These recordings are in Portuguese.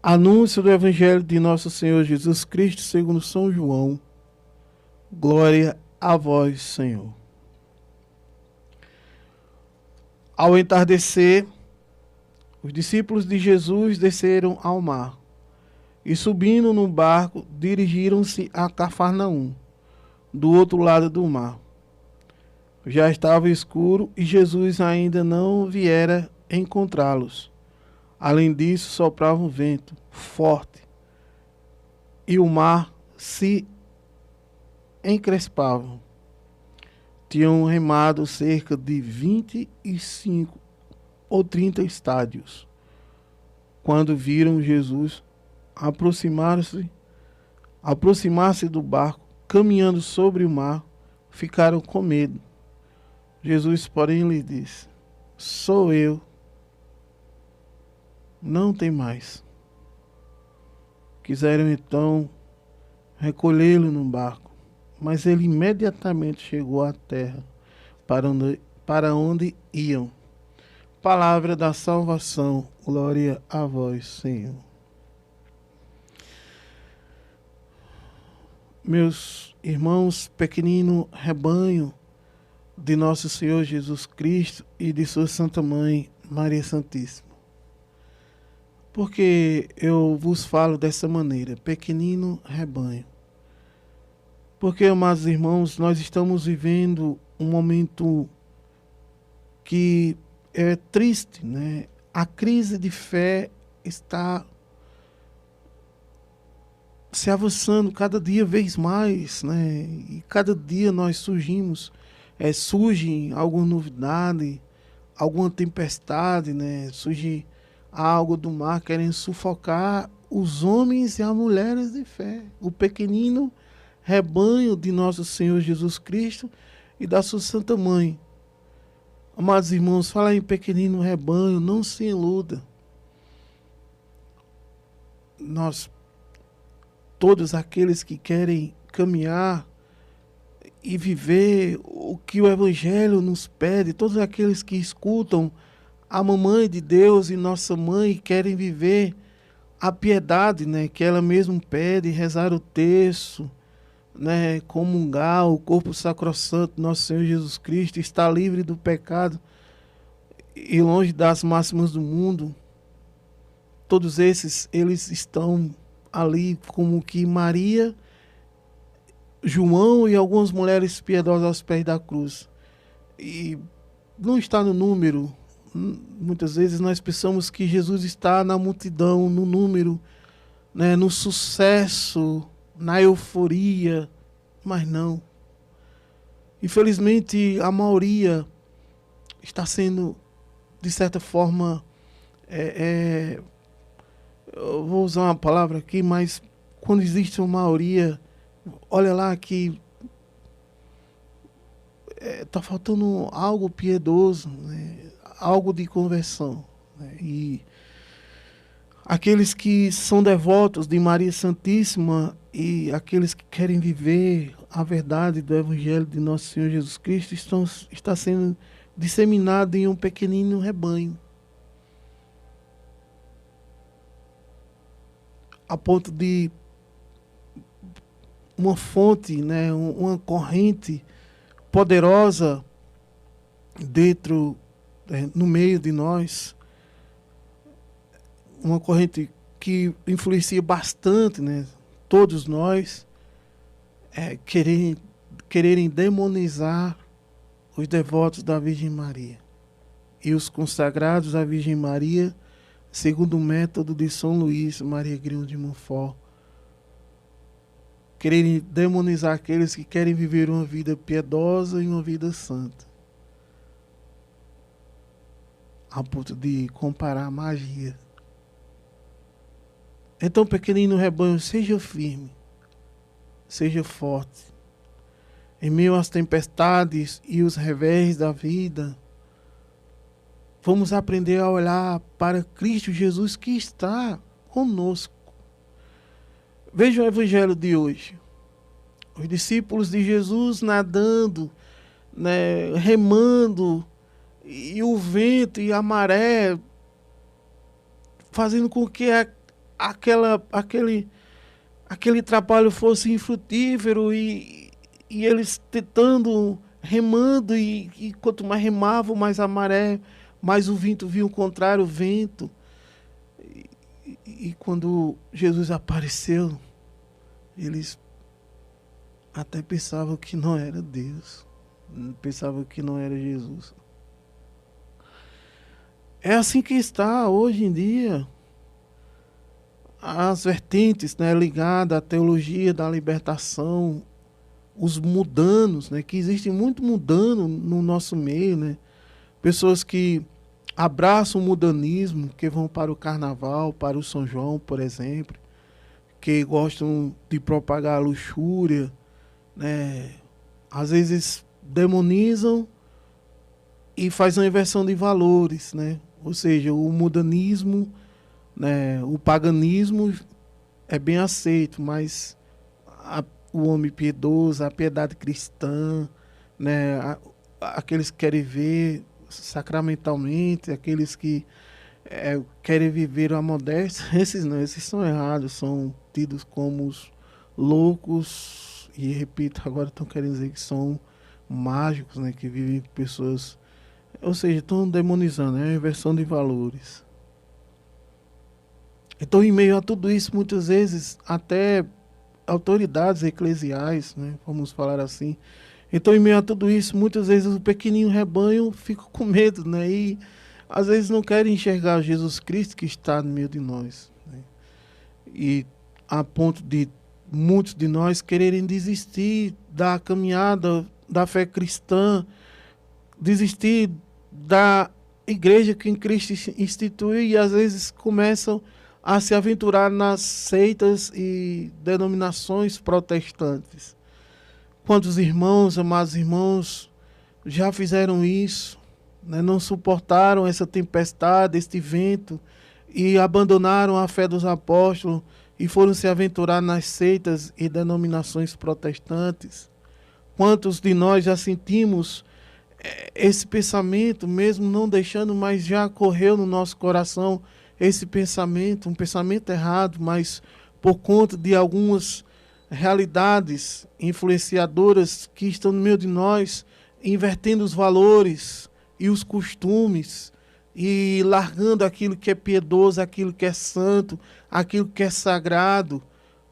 Anúncio do Evangelho de Nosso Senhor Jesus Cristo segundo São João. Glória a vós, Senhor. Ao entardecer, os discípulos de Jesus desceram ao mar e, subindo no barco, dirigiram-se a Cafarnaum, do outro lado do mar. Já estava escuro e Jesus ainda não viera encontrá-los. Além disso, soprava um vento forte e o mar se encrespava. Tinham remado cerca de 25 ou 30 estádios. Quando viram Jesus aproximar-se do barco, caminhando sobre o mar, ficaram com medo. Jesus, porém, lhes disse: Sou eu. Não tem mais. Quiseram então recolhê-lo no barco, mas ele imediatamente chegou à terra, para onde iam. Palavra da salvação, glória a vós, Senhor. Meus irmãos, pequenino rebanho de nosso Senhor Jesus Cristo e de sua Santa Mãe, Maria Santíssima. Por que eu vos falo dessa maneira, pequenino rebanho? Porque, amados irmãos, nós estamos vivendo um momento que é triste, né? A crise de fé está se avançando cada dia vez mais, né? E cada dia nós surgem alguma novidade, alguma tempestade, né? Surge algo do mar querendo sufocar os homens e as mulheres de fé, o pequenino rebanho de nosso Senhor Jesus Cristo e da sua Santa Mãe. Amados irmãos, falar em pequenino rebanho, não se iluda. Todos aqueles que querem caminhar e viver o que o Evangelho nos pede, todos aqueles que escutam a Mamãe de Deus e Nossa Mãe querem viver a piedade, né, que ela mesma pede, rezar o terço, né, comungar o corpo sacrossanto do Nosso Senhor Jesus Cristo, estar livre do pecado e longe das máximas do mundo. Todos esses, eles estão ali como que Maria, João e algumas mulheres piedosas aos pés da cruz. E não está no número. Muitas vezes nós pensamos que Jesus está na multidão, no número, né, no sucesso, na euforia, mas não. Infelizmente, a maioria está sendo, de certa forma, eu vou usar uma palavra aqui, mas quando existe uma maioria, olha lá que está faltando algo piedoso, né? Algo de conversão, né? E aqueles que são devotos de Maria Santíssima e aqueles que querem viver a verdade do Evangelho de Nosso Senhor Jesus Cristo está sendo disseminado em um pequenino rebanho, a ponto de uma fonte, né, uma corrente poderosa no meio de nós, uma corrente que influencia bastante, né, todos nós, quererem demonizar os devotos da Virgem Maria e os consagrados à Virgem Maria, segundo o método de São Luís Maria Grignion de Montfort. Quererem demonizar aqueles que querem viver uma vida piedosa e uma vida santa, a ponto de comparar a magia. Então, pequenino rebanho, seja firme, seja forte. Em meio às tempestades e os revés da vida, vamos aprender a olhar para Cristo Jesus que está conosco. Veja o Evangelho de hoje. Os discípulos de Jesus nadando, né, remando, e o vento e a maré fazendo com que aquele trabalho fosse infrutífero e eles tentando, remando, e quanto mais remavam, mais a maré, mais o vento vinha o contrário vento. E quando Jesus apareceu, eles até pensavam que não era Deus, pensavam que não era Jesus. É assim que está hoje em dia as vertentes, né, ligadas à teologia da libertação, os mudanos, né, que existe muito mudano no nosso meio, né, pessoas que abraçam o mudanismo, que vão para o carnaval, para o São João, por exemplo, que gostam de propagar a luxúria, né, às vezes demonizam e fazem uma inversão de valores, né, ou seja, o mudanismo, né, o paganismo é bem aceito, mas o homem piedoso, a piedade cristã, né, aqueles que querem ver sacramentalmente, aqueles que querem viver a modéstia, esses não, esses são errados, são tidos como os loucos, e repito, agora estão querendo dizer que são mágicos, né, que vivem pessoas, ou seja, estão demonizando, é uma inversão de valores. Então, em meio a tudo isso, muitas vezes, até autoridades eclesiais, né, vamos falar assim. Então, em meio a tudo isso, muitas vezes o pequenininho rebanho fica com medo, né, e às vezes não querem enxergar Jesus Cristo que está no meio de nós, né, e a ponto de muitos de nós quererem desistir da caminhada da fé cristã, desistir da igreja que em Cristo instituiu, e às vezes começam a se aventurar nas seitas e denominações protestantes. Quantos irmãos, amados irmãos, já fizeram isso, né? Não suportaram essa tempestade, este vento, e abandonaram a fé dos apóstolos e foram se aventurar nas seitas e denominações protestantes. Quantos de nós já sentimos esse pensamento, mesmo não deixando, mas já correu no nosso coração esse pensamento, um pensamento errado, mas por conta de algumas realidades influenciadoras que estão no meio de nós, invertendo os valores e os costumes e largando aquilo que é piedoso, aquilo que é santo, aquilo que é sagrado,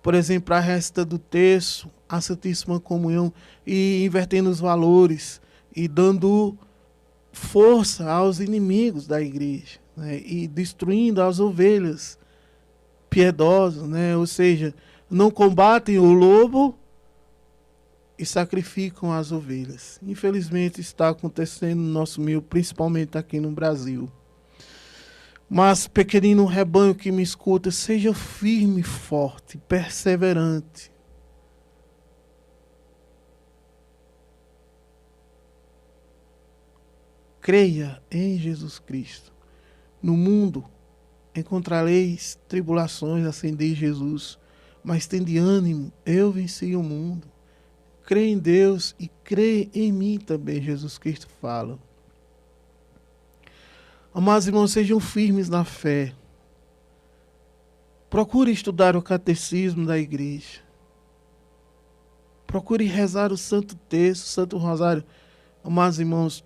por exemplo, a resta do terço, a Santíssima Comunhão, e invertendo os valores e dando força aos inimigos da igreja, né, e destruindo as ovelhas piedosas, né, ou seja, não combatem o lobo e sacrificam as ovelhas. Infelizmente está acontecendo no nosso meio, principalmente aqui no Brasil. Mas, pequenino rebanho que me escuta, seja firme, forte, perseverante. Creia em Jesus Cristo. No mundo encontrareis tribulações, acendei Jesus, mas tende ânimo, eu venci o mundo. Creia em Deus e creia em mim também, Jesus Cristo fala. Amados irmãos, sejam firmes na fé. Procure estudar o catecismo da igreja. Procure rezar o Santo Terço, o Santo Rosário. Amados irmãos,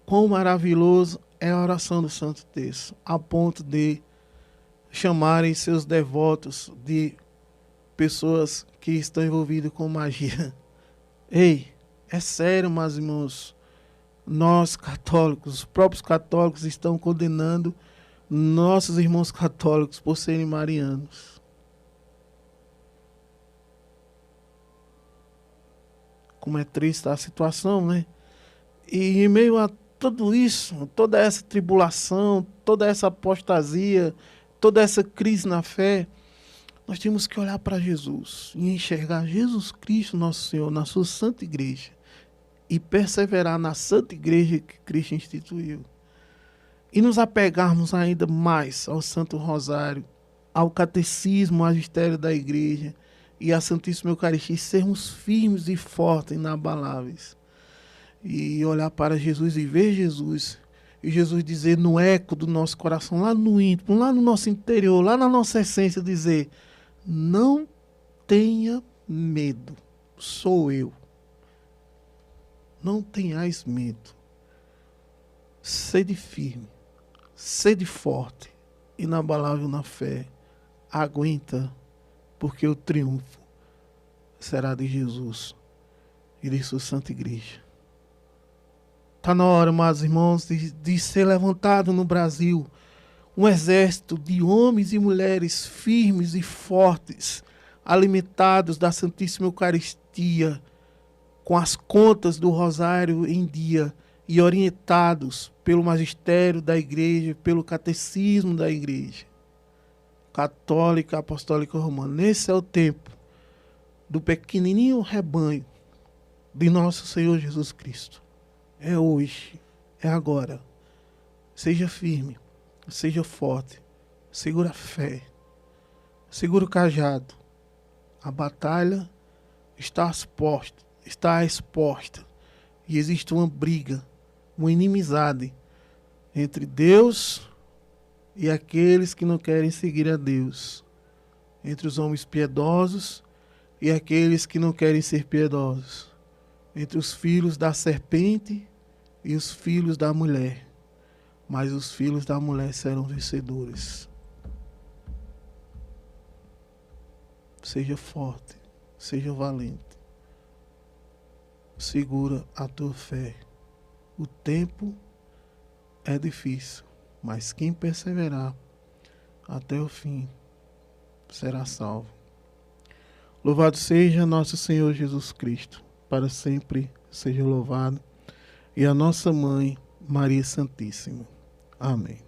quão maravilhoso é a oração do Santo Terço, a ponto de chamarem seus devotos de pessoas que estão envolvidas com magia. Ei, é sério, meus irmãos. Nós católicos, os próprios católicos estão condenando nossos irmãos católicos por serem marianos. Como é triste a situação, né? E em meio a tudo isso, toda essa tribulação, toda essa apostasia, toda essa crise na fé, nós temos que olhar para Jesus e enxergar Jesus Cristo, nosso Senhor, na sua santa igreja, e perseverar na santa igreja que Cristo instituiu. E nos apegarmos ainda mais ao Santo Rosário, ao catecismo, ao magistério da igreja e à Santíssima Eucaristia, e sermos firmes e fortes, inabaláveis. E olhar para Jesus e ver Jesus E Jesus dizer no eco do nosso coração, lá no íntimo, lá no nosso interior, lá na nossa essência, dizer: não tenha medo, sou eu. Não tenhais medo. Sede firme, sede forte, inabalável na fé. Aguenta, porque o triunfo será de Jesus e de sua Santa Igreja. Está na hora, meus irmãos, de ser levantado no Brasil um exército de homens e mulheres firmes e fortes, alimentados da Santíssima Eucaristia, com as contas do Rosário em dia e orientados pelo magistério da Igreja, pelo catecismo da Igreja Católica, Apostólica Romana. Esse é o tempo do pequenininho rebanho de nosso Senhor Jesus Cristo. É hoje, é agora. Seja firme, seja forte, segura a fé, segura o cajado. A batalha está exposta e existe uma briga, uma inimizade entre Deus e aqueles que não querem seguir a Deus, entre os homens piedosos e aqueles que não querem ser piedosos, entre os filhos da serpente e os filhos da mulher. Mas os filhos da mulher serão vencedores. Seja forte, seja valente. Segura a tua fé. O tempo é difícil, mas quem perseverar até o fim será salvo. Louvado seja nosso Senhor Jesus Cristo, para sempre seja louvado, e a nossa Mãe, Maria Santíssima. Amém.